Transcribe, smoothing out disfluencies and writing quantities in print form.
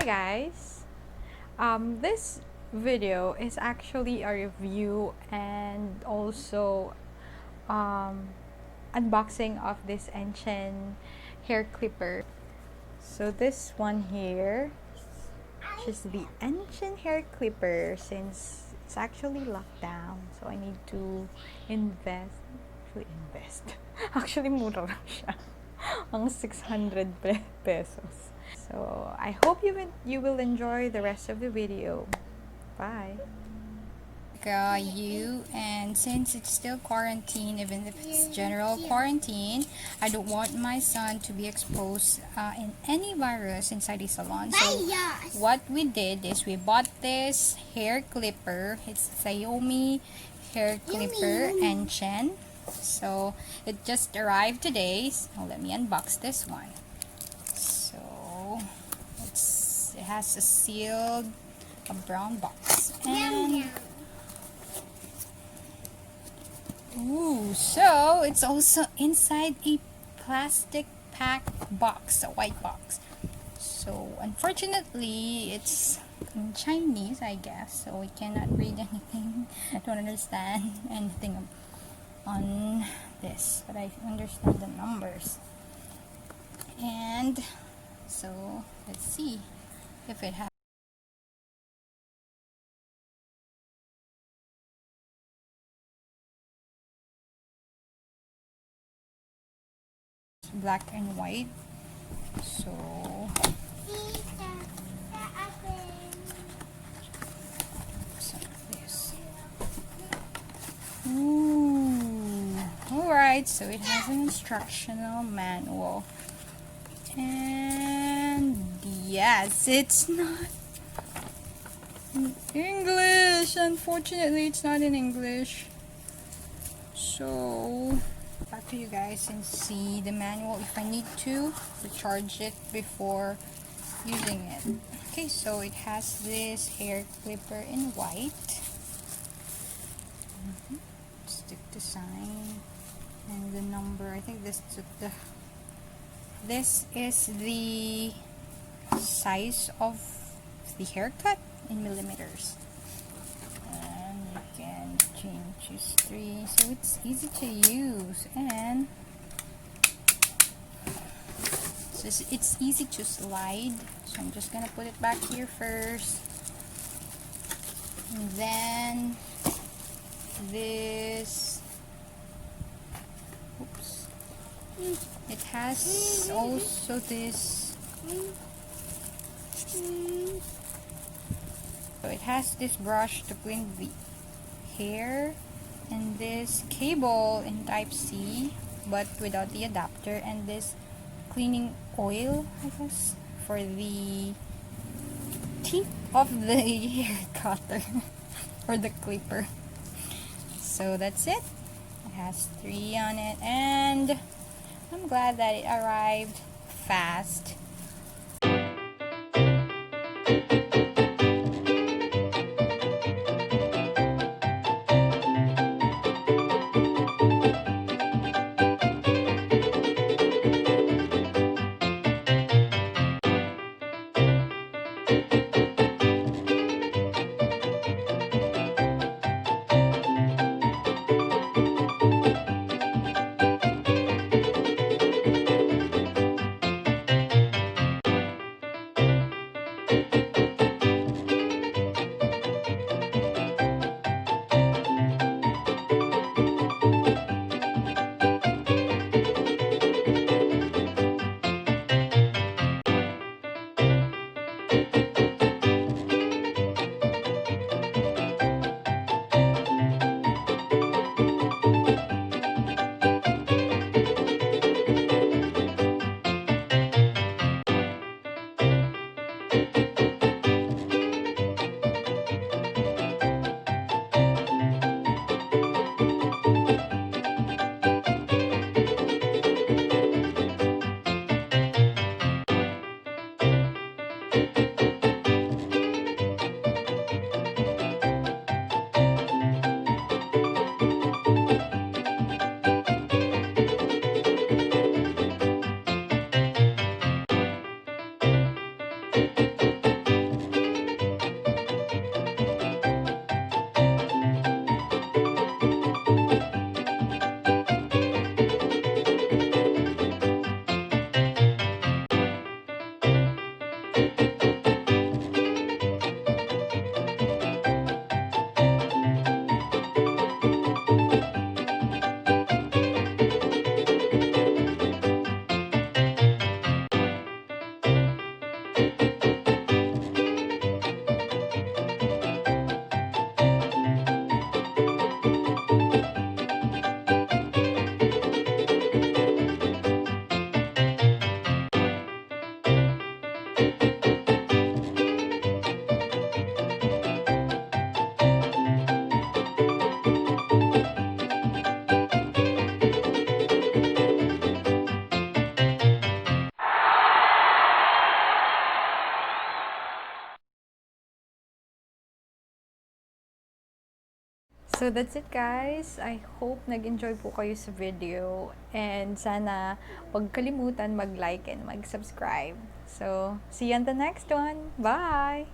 Hi guys! This video is actually a review and also unboxing of this ENCHEN hair clipper. So this one here is the ENCHEN hair clipper since it's actually locked down. So I need to invest. Actually, mura lang siya. Ang 600 pesos. So I hope you will enjoy the rest of the video. Bye. And since it's still quarantine, even if it's general quarantine, I don't want my son to be exposed in any virus inside the salon. So what we did is we bought this hair clipper. It's XIAOMI hair clipper ENCHEN. So it just arrived today. So let me unbox this one. So it has a brown box, and ooh, so it's also inside a plastic pack box, a white box. So unfortunately it's in Chinese, I guess, so we cannot read anything. I don't understand anything on this, but I understand the numbers. And so let's see if it has black and white. So this. Ooh. Alright, so it has an instructional manual. And yes, it's not in English. Unfortunately, it's not in English. So back to you guys and see the manual if I need to recharge it before using it. Okay, so it has this hair clipper in white. Stick to sign and the number. I think this is the size of the haircut in millimeters. And you can choose 3, so it's easy to use, and so it's easy to slide. So I'm just gonna put it back here first, and then this, oops, it has also this, so it has this brush to clean the hair, and this cable in type C but without the adapter, and this cleaning oil, I guess, for the tip of the hair cutter or the clipper. So that's it. It has 3 on it, and I'm glad that it arrived fast. So that's it guys. I hope nag-enjoy po kayo sa video. And sana huwag kalimutan mag-like and mag-subscribe. So, see you on the next one. Bye!